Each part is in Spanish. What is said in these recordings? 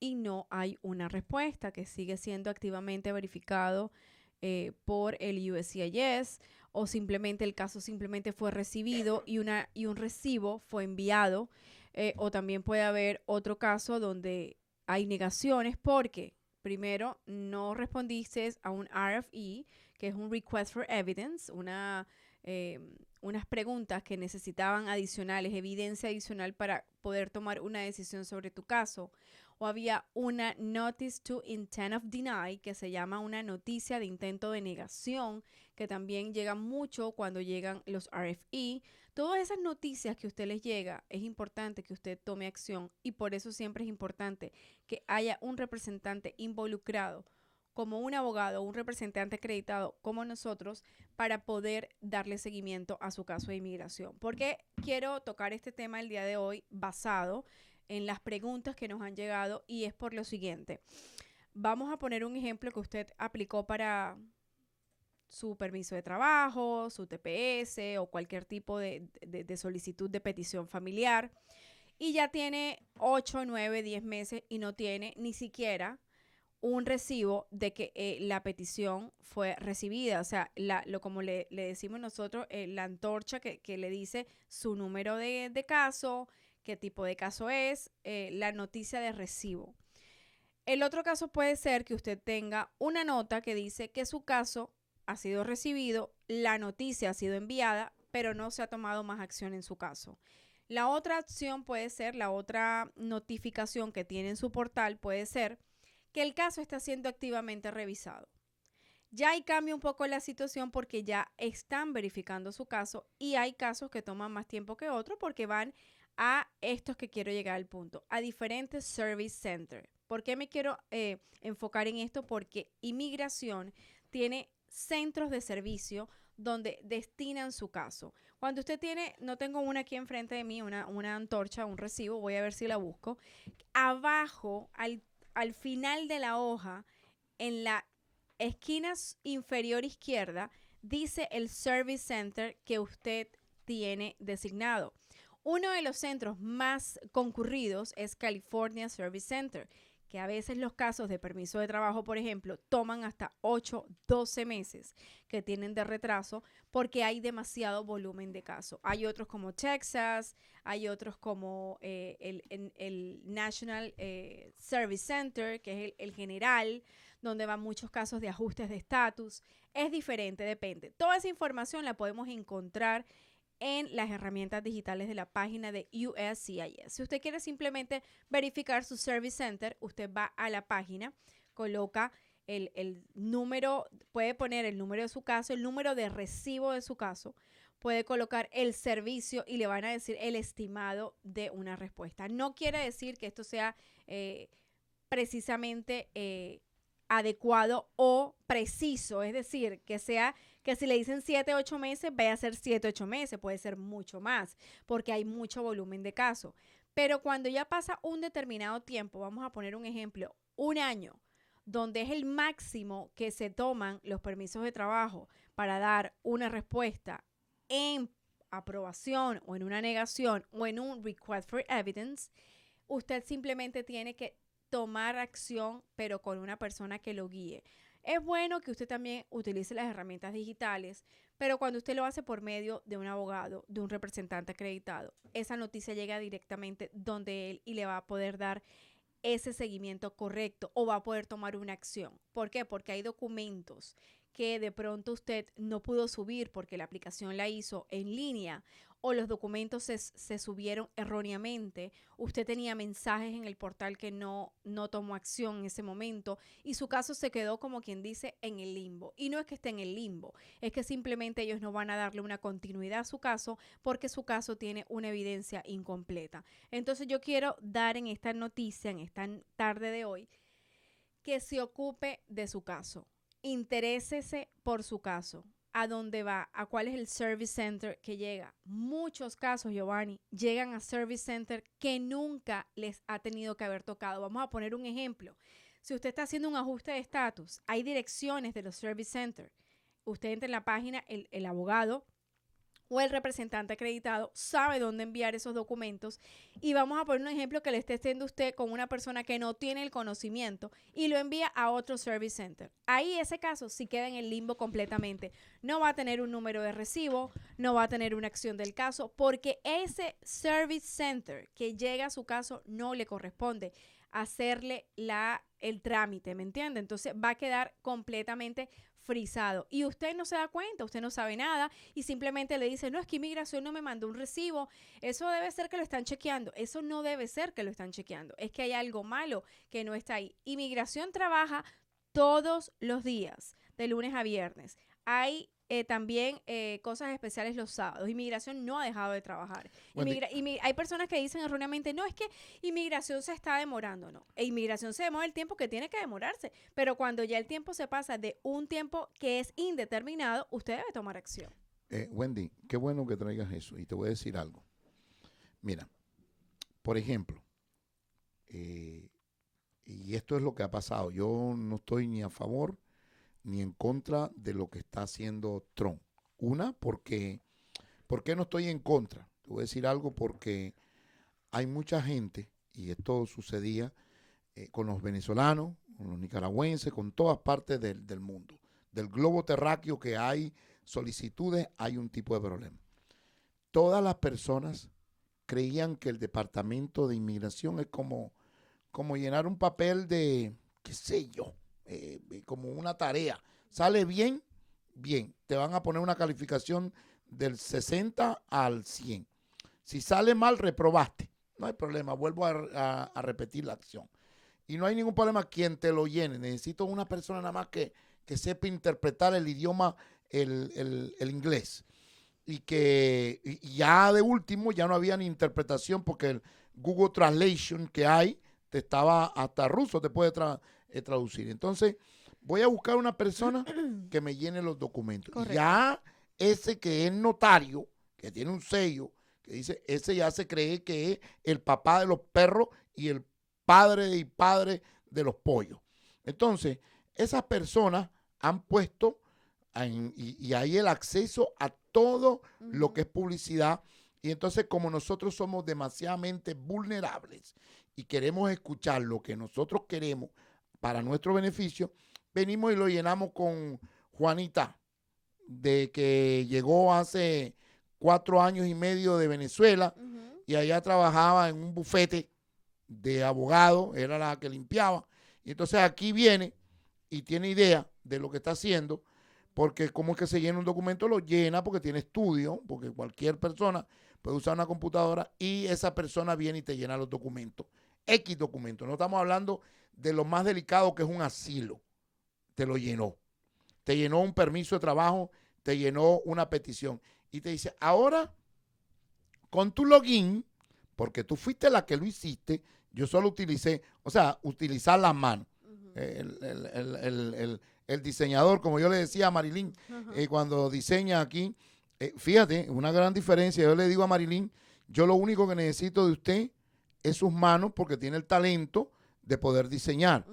y no hay una respuesta, que sigue siendo activamente verificado por el USCIS, o simplemente el caso simplemente fue recibido y un recibo fue enviado, o también puede haber otro caso donde hay negaciones porque primero no respondiste a un RFE, que es un Request for Evidence, eh, unas preguntas que necesitaban adicionales, evidencia adicional para poder tomar una decisión sobre tu caso. O había una Notice to Intent of Deny, que se llama una noticia de intento de negación, que también llega mucho cuando llegan los RFE. Todas esas noticias que a usted les llega, es importante que usted tome acción, y por eso siempre es importante que haya un representante involucrado, como un abogado o un representante acreditado como nosotros, para poder darle seguimiento a su caso de inmigración. Porque quiero tocar este tema el día de hoy basado en las preguntas que nos han llegado, y es por lo siguiente. Vamos a poner un ejemplo que usted aplicó para su permiso de trabajo, su TPS o cualquier tipo de solicitud de petición familiar, y ya tiene 8, 9, 10 meses y no tiene ni siquiera un recibo de que la petición fue recibida. O sea, como le decimos nosotros, la antorcha que le dice su número de caso, qué tipo de caso es, la noticia de recibo. El otro caso puede ser que usted tenga una nota que dice que su caso ha sido recibido, la noticia ha sido enviada, pero no se ha tomado más acción en su caso. La otra acción puede ser, la otra notificación que tiene en su portal puede ser que el caso está siendo activamente revisado. Ya ahí cambia un poco la situación porque ya están verificando su caso, y hay casos que toman más tiempo que otros porque van a estos que quiero llegar al punto, a diferentes service centers. ¿Por qué me quiero enfocar en esto? Porque inmigración tiene centros de servicio donde destinan su caso. Cuando usted tiene, no tengo una aquí enfrente de mí, una antorcha, un recibo, voy a ver si la busco. Abajo, al final de la hoja, en la esquina inferior izquierda, dice el Service Center que usted tiene designado. Uno de los centros más concurridos es California Service Center, que a veces los casos de permiso de trabajo, por ejemplo, toman hasta 8, 12 meses que tienen de retraso porque hay demasiado volumen de casos. Hay otros como Texas, hay otros como el National Service Center, que es el general, donde van muchos casos de ajustes de estatus. Es diferente, depende. Toda esa información la podemos encontrar en las herramientas digitales de la página de USCIS. Si usted quiere simplemente verificar su Service Center, usted va a la página, coloca el número, puede poner el número de su caso, el número de recibo de su caso, puede colocar el servicio y le van a decir el estimado de una respuesta. No quiere decir que esto sea precisamente adecuado o preciso, es decir, que sea que si le dicen 7, 8 meses, vaya a ser 7, 8 meses, puede ser mucho más, porque hay mucho volumen de casos. Pero cuando ya pasa un determinado tiempo, vamos a poner un ejemplo, un año, donde es el máximo que se toman los permisos de trabajo para dar una respuesta en aprobación o en una negación o en un request for evidence, usted simplemente tiene que tomar acción, pero con una persona que lo guíe. Es bueno que usted también utilice las herramientas digitales, pero cuando usted lo hace por medio de un abogado, de un representante acreditado, esa noticia llega directamente donde él y le va a poder dar ese seguimiento correcto, o va a poder tomar una acción. ¿Por qué? Porque hay documentos que de pronto usted no pudo subir porque la aplicación la hizo en línea, o los documentos se subieron erróneamente. Usted tenía mensajes en el portal que no tomó acción en ese momento, y su caso se quedó, como quien dice, en el limbo. Y no es que esté en el limbo, es que simplemente ellos no van a darle una continuidad a su caso porque su caso tiene una evidencia incompleta. Entonces yo quiero dar en esta noticia, en esta tarde de hoy, que se ocupe de su caso. Interésese por su caso. ¿A dónde va? ¿A cuál es el service center que llega? Muchos casos, Giovanni, llegan a service center que nunca les ha tenido que haber tocado. Vamos a poner un ejemplo. Si usted está haciendo un ajuste de estatus, hay direcciones de los service centers. Usted entra en la página, el abogado o el representante acreditado sabe dónde enviar esos documentos. Y vamos a poner un ejemplo que le esté haciendo usted con una persona que no tiene el conocimiento y lo envía a otro service center. Ahí ese caso sí queda en el limbo completamente. No va a tener un número de recibo, no va a tener una acción del caso, porque ese service center que llega a su caso no le corresponde hacerle el trámite, ¿me entiende? Entonces va a quedar completamente frisado y usted no se da cuenta, usted no sabe nada y simplemente le dice, no, es que inmigración no me mandó un recibo, eso debe ser que lo están chequeando. Eso no debe ser que lo están chequeando, es que hay algo malo que no está ahí. Inmigración trabaja todos los días, de lunes a viernes. Hay también cosas especiales los sábados. Inmigración no ha dejado de trabajar. Hay personas que dicen erróneamente, no, es que inmigración se está demorando. No, inmigración se demora el tiempo que tiene que demorarse, pero cuando ya el tiempo se pasa de un tiempo que es indeterminado, usted debe tomar acción. Wendy, qué bueno que traigas eso y te voy a decir algo. Mira, por ejemplo, y esto es lo que ha pasado. Yo no estoy ni a favor ni en contra de lo que está haciendo Trump. ¿Por qué no estoy en contra? Te voy a decir algo porque hay mucha gente, y esto sucedía con los venezolanos, con los nicaragüenses, con todas partes del mundo. Del globo terráqueo que hay solicitudes, hay un tipo de problema. Todas las personas creían que el Departamento de Inmigración es como llenar un papel de, qué sé yo, como una tarea. Sale bien, bien. Te van a poner una calificación del 60 al 100. Si sale mal, reprobaste. No hay problema, vuelvo a repetir la acción. Y no hay ningún problema quien te lo llene. Necesito una persona nada más que sepa interpretar el idioma, el inglés. Y que ya de último ya no había ni interpretación porque el Google Translation que hay te estaba hasta ruso te puede traducir. Entonces voy a buscar una persona que me llene los documentos. Correcto. Ya ese que es notario, que tiene un sello, que dice, ese ya se cree que es el papá de los perros y el padre de los pollos. Entonces, esas personas han puesto y hay el acceso a todo lo que es publicidad. Y entonces, como nosotros somos demasiadamente vulnerables y queremos escuchar lo que nosotros queremos para nuestro beneficio, venimos y lo llenamos con Juanita, de que llegó hace 4 años y medio de Venezuela y allá trabajaba en un bufete de abogado, era la que limpiaba. Y entonces aquí viene y tiene idea de lo que está haciendo, porque cómo es que se llena un documento, lo llena porque tiene estudio, porque cualquier persona puede usar una computadora y esa persona viene y te llena los documentos. X documentos. No estamos hablando de lo más delicado que es un asilo. Te lo llenó. Te llenó un permiso de trabajo, te llenó una petición. Y te dice, ahora, con tu login, porque tú fuiste la que lo hiciste, yo solo utilicé, o sea, utilizar las manos. El diseñador, como yo le decía a Marilyn, cuando diseña aquí, fíjate, una gran diferencia. Yo le digo a Marilyn, yo lo único que necesito de usted es sus manos porque tiene el talento de poder diseñar.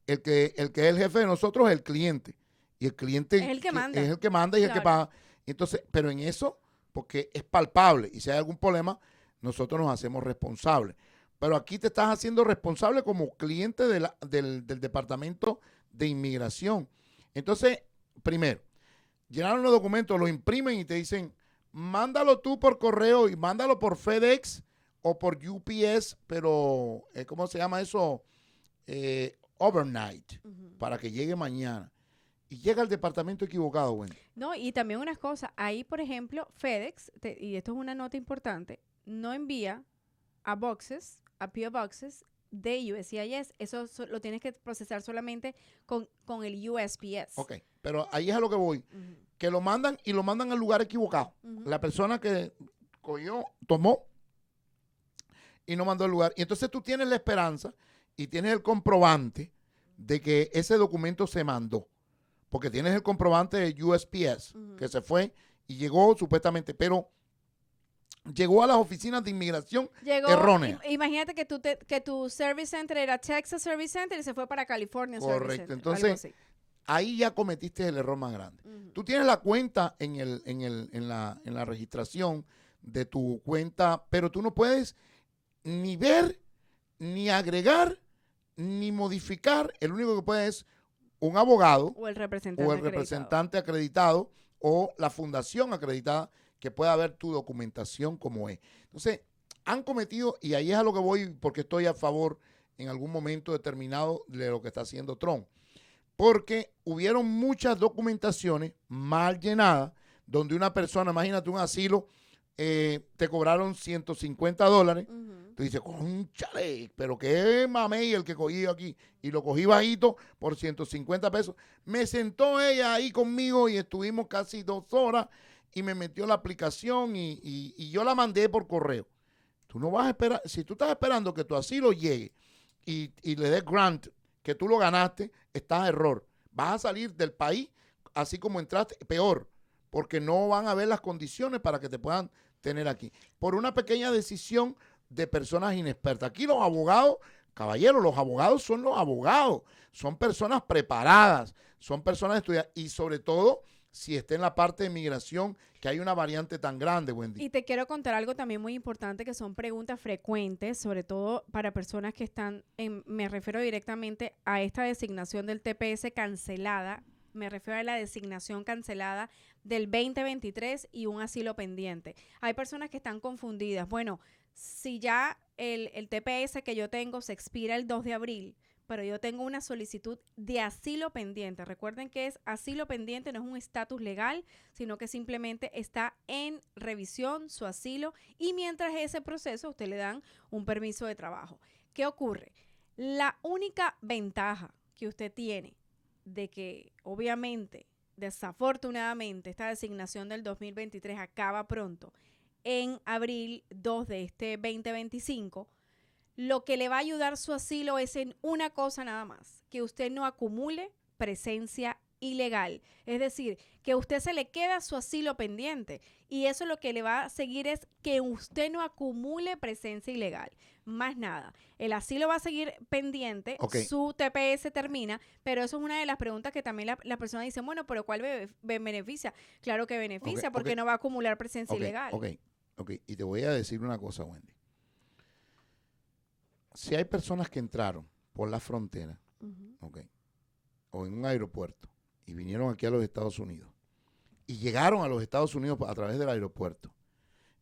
El que es el jefe de nosotros es el cliente. Y el cliente es el que manda. Es el que manda y claro, el que paga. Entonces, pero en eso, porque es palpable y si hay algún problema, nosotros nos hacemos responsables. Pero aquí te estás haciendo responsable como cliente del Departamento de Inmigración. Entonces, primero, llenaron los documentos, los imprimen y te dicen, mándalo tú por correo y mándalo por FedEx o por UPS, pero, ¿cómo se llama eso? Overnight, para que llegue mañana. Y llega al departamento equivocado, bueno. No, y también unas cosas. Ahí, por ejemplo, FedEx, y esto es una nota importante, no envía a boxes, a PO Boxes de USCIS. Eso lo tienes que procesar solamente con el USPS. Ok, pero ahí es a lo que voy. Que lo mandan y lo mandan al lugar equivocado. La persona que tomó y no mandó al lugar. Y entonces tú tienes la esperanza y tienes el comprobante de que ese documento se mandó. Porque tienes el comprobante de USPS, que se fue y llegó supuestamente, pero llegó a las oficinas de inmigración erróneas. Imagínate que tu service center era Texas Service Center y se fue para California. Correcto. Service Center, entonces, ahí ya cometiste el error más grande. Ujú. Tú tienes la cuenta en la registración de tu cuenta, pero tú no puedes ni ver, ni agregar, ni modificar. El único que puede es un abogado O el representante o el acreditado. representante acreditado o la fundación acreditada que pueda ver tu documentación como es. Entonces, han cometido, y ahí es a lo que voy porque estoy a favor en algún momento determinado de lo que está haciendo Trump, porque hubieron muchas documentaciones mal llenadas donde una persona, imagínate un asilo, te cobraron $150. Ujú. Tú dices, cónchale, pero qué mamey el que cogí aquí. Y lo cogí bajito por 150 pesos. Me sentó ella ahí conmigo y estuvimos casi 2 horas y me metió la aplicación y yo la mandé por correo. Tú no vas a esperar, si tú estás esperando que tu asilo llegue y le des grant, que tú lo ganaste, estás a error. Vas a salir del país así como entraste, peor, porque no van a ver las condiciones para que te puedan tener aquí. Por una pequeña decisión de personas inexpertas. Aquí los abogados, caballeros, los abogados son los abogados, son personas preparadas, son personas estudiadas y sobre todo si está en la parte de migración, que hay una variante tan grande, Wendy. Y te quiero contar algo también muy importante que son preguntas frecuentes, sobre todo para personas que están, me refiero directamente a esta designación del TPS cancelada, me refiero a la designación cancelada del 2023 y un asilo pendiente. Hay personas que están confundidas. Bueno, si ya el TPS que yo tengo se expira el 2 de abril, pero yo tengo una solicitud de asilo pendiente. Recuerden que es asilo pendiente, no es un estatus legal, sino que simplemente está en revisión su asilo y mientras ese proceso usted le dan un permiso de trabajo. ¿Qué ocurre? La única ventaja que usted tiene de que obviamente, desafortunadamente, esta designación del 2023 acaba pronto, en abril 2 de este 2025, lo que le va a ayudar su asilo es en una cosa nada más, que usted no acumule presencia ilegal. Es decir, que usted se le queda su asilo pendiente y eso lo que le va a seguir es que usted no acumule presencia ilegal. Más nada. El asilo va a seguir pendiente, Okay. su TPS termina, pero eso es una de las preguntas que también la persona dice, bueno, pero ¿cuál beneficia? Claro que beneficia porque no va a acumular presencia ilegal. Ok. Y te voy a decir una cosa, Wendy. Si hay personas que entraron por la frontera, okay, o en un aeropuerto, y vinieron aquí a los Estados Unidos, y llegaron a los Estados Unidos a través del aeropuerto,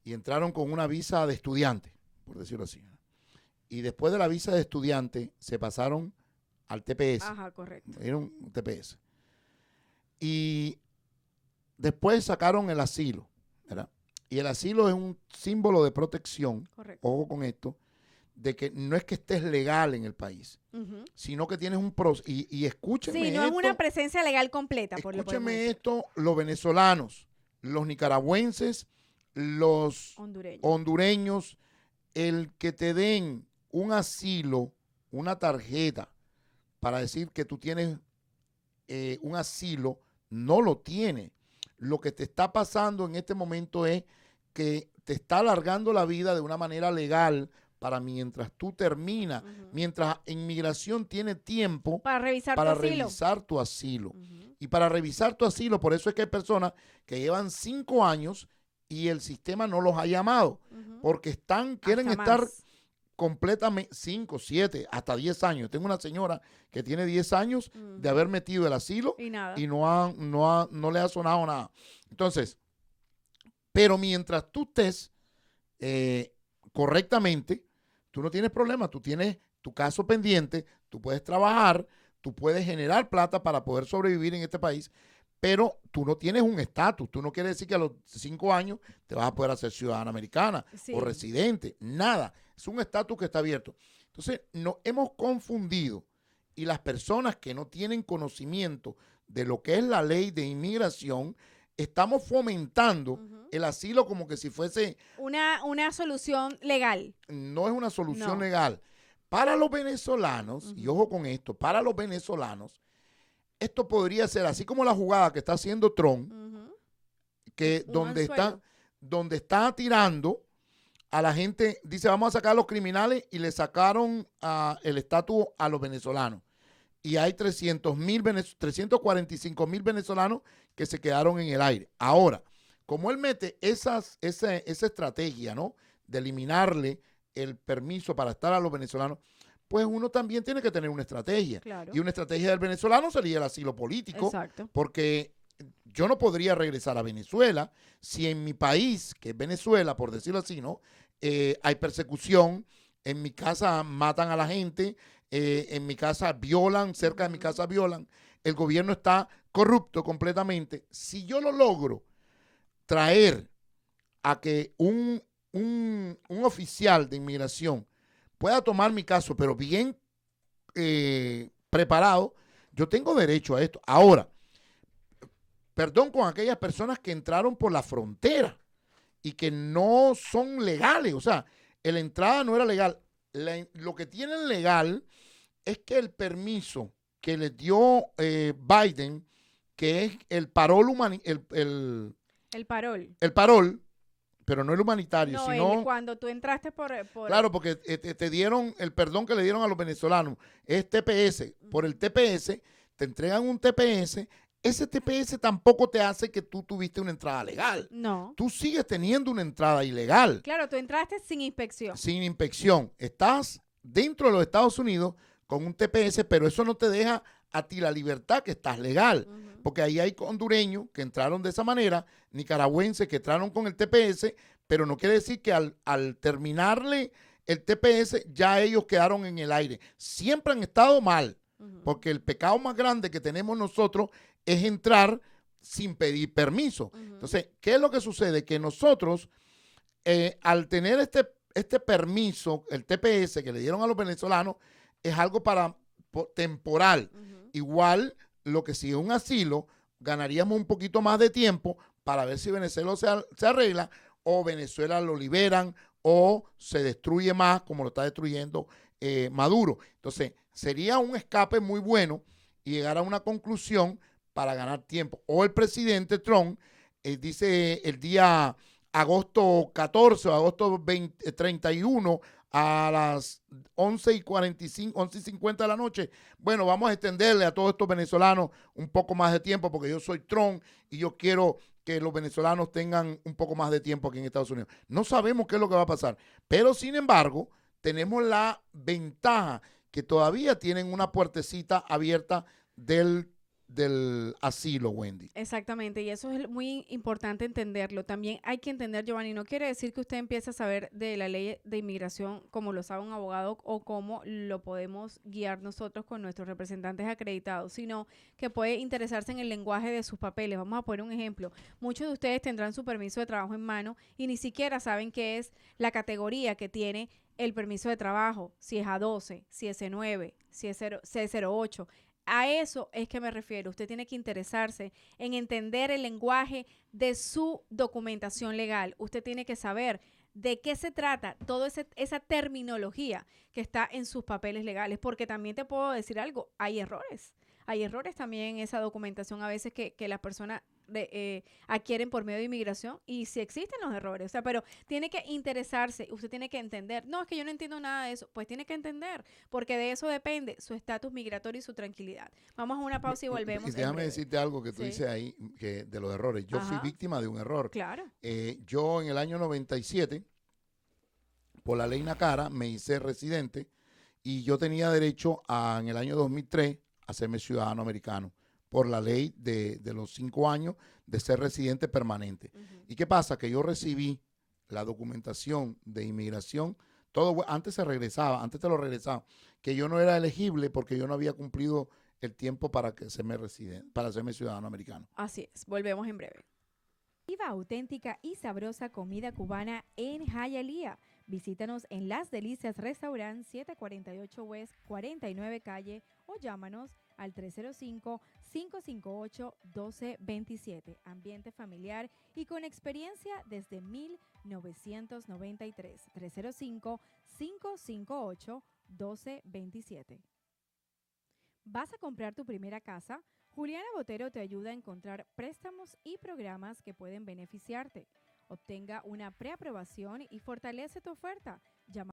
y entraron con una visa de estudiante, por decirlo así, ¿no? Y después de la visa de estudiante se pasaron al TPS. Ajá, correcto. Era un TPS. Y después sacaron el asilo, ¿verdad? Y el asilo es un símbolo de protección, Correcto. ojo con esto, de que no es que estés legal en el país, sino que tienes un proceso. Y escúchenme sí, no esto, es una presencia legal completa. Escúchenme esto, los venezolanos, los nicaragüenses, los hondureños, el que te den un asilo, una tarjeta para decir que tú tienes un asilo, no lo tiene. Lo que te está pasando en este momento es que te está alargando la vida de una manera legal para mientras tú terminas, mientras inmigración tiene tiempo para revisar tu asilo. Y para revisar tu asilo, por eso es que hay personas que llevan 5 años y el sistema no los ha llamado, porque quieren estar completamente 5, 7, hasta 10 años. Tengo una señora que tiene 10 años de haber metido el asilo y no le ha sonado nada. Entonces, pero mientras tú estés correctamente, tú no tienes problema, tú tienes tu caso pendiente, tú puedes trabajar, tú puedes generar plata para poder sobrevivir en este país, pero tú no tienes un estatus. Tú no quieres decir que a los 5 años te vas a poder hacer ciudadana americana o residente, nada. Es un estatus que está abierto. Entonces, nos hemos confundido y las personas que no tienen conocimiento de lo que es la ley de inmigración, estamos fomentando el asilo como que si fuese una solución legal. No es una solución legal. Para los venezolanos, y ojo con esto, para los venezolanos, esto podría ser así como la jugada que está haciendo Trump, que donde está tirando a la gente, dice vamos a sacar a los criminales y le sacaron el estatus a los venezolanos. y hay 345,000 venezolanos que se quedaron en el aire. Ahora, como él mete esa estrategia, ¿no?, de eliminarle el permiso para estar a los venezolanos, pues uno también tiene que tener una estrategia. Claro. Y una estrategia del venezolano sería el asilo político. Exacto. Porque yo no podría regresar a Venezuela si en mi país, que es Venezuela, por decirlo así, ¿no?, hay persecución, en mi casa matan a la gente, en mi casa violan, cerca de mi casa violan, el gobierno está corrupto completamente. Si yo lo logro traer a que un oficial de inmigración pueda tomar mi caso, pero bien preparado, yo tengo derecho a esto. Ahora, perdón con aquellas personas que entraron por la frontera y que no son legales. O sea, la entrada no era legal. Lo que tienen legal es que el permiso que les dio Biden, que es el parol el parol, pero no el humanitario, No, sino... cuando tú entraste por Claro, porque te dieron el perdón que le dieron a los venezolanos, es TPS. Por el TPS, te entregan un TPS. Ese TPS tampoco te hace que tú tuviste una entrada legal. No. Tú sigues teniendo una entrada ilegal. Claro, tú entraste sin inspección. Sin inspección. Estás dentro de los Estados Unidos con un TPS, pero eso no te deja a ti la libertad que estás legal. Porque ahí hay hondureños que entraron de esa manera, nicaragüenses que entraron con el TPS, pero no quiere decir que al terminarle el TPS ya ellos quedaron en el aire. Siempre han estado mal, porque el pecado más grande que tenemos nosotros es entrar sin pedir permiso. Entonces, ¿qué es lo que sucede? Que nosotros, al tener este permiso, el TPS que le dieron a los venezolanos, es algo temporal. Igual, lo que si es un asilo, ganaríamos un poquito más de tiempo para ver si Venezuela se arregla o Venezuela lo liberan o se destruye más como lo está destruyendo Maduro. Entonces, sería un escape muy bueno y llegar a una conclusión para ganar tiempo. O el presidente Trump dice el día agosto 14 o agosto 31 a las 11:45, 11:50 de la noche. Bueno, vamos a extenderle a todos estos venezolanos un poco más de tiempo porque yo soy Trump y yo quiero que los venezolanos tengan un poco más de tiempo aquí en Estados Unidos. No sabemos qué es lo que va a pasar, pero sin embargo, tenemos la ventaja que todavía tienen una puertecita abierta del asilo, Wendy. Exactamente, y eso es muy importante entenderlo. También hay que entender, Giovanni, no quiere decir que usted empiece a saber de la ley de inmigración como lo sabe un abogado o como lo podemos guiar nosotros con nuestros representantes acreditados, sino que puede interesarse en el lenguaje de sus papeles. Vamos a poner un ejemplo. Muchos de ustedes tendrán su permiso de trabajo en mano y ni siquiera saben qué es la categoría que tiene el permiso de trabajo, si es A12, si es C9, si es C08. A eso es que me refiero. Usted tiene que interesarse en entender el lenguaje de su documentación legal. Usted tiene que saber de qué se trata toda esa terminología que está en sus papeles legales, porque también te puedo decir algo, hay errores. Hay errores también en esa documentación a veces que las personas adquieren por medio de inmigración y sí existen los errores, o sea, pero tiene que interesarse, usted tiene que entender, no, es que yo no entiendo nada de eso, pues tiene que entender, porque de eso depende su estatus migratorio y su tranquilidad. Vamos a una pausa y volvemos. Y déjame decirte algo que tú dices ahí, que de los errores. Yo fui víctima de un error. Claro. Yo en el año 97, por la ley Nacara, me hice residente y yo tenía derecho en el año 2003 a hacerme ciudadano americano por la ley de los 5 años de ser residente permanente. ¿Y qué pasa? Que yo recibí la documentación de inmigración, todo antes se regresaba, antes te lo regresaba, que yo no era elegible porque yo no había cumplido el tiempo para hacerme ciudadano americano. Así es, volvemos en breve. Viva auténtica y sabrosa comida cubana en Hialeah. Visítanos en Las Delicias Restaurant 748 West 49 Calle o llámanos al 305-558-1227. Ambiente familiar y con experiencia desde 1993. 305-558-1227. ¿Vas a comprar tu primera casa? Juliana Botero te ayuda a encontrar préstamos y programas que pueden beneficiarte. Obtenga una preaprobación y fortalece tu oferta. Llama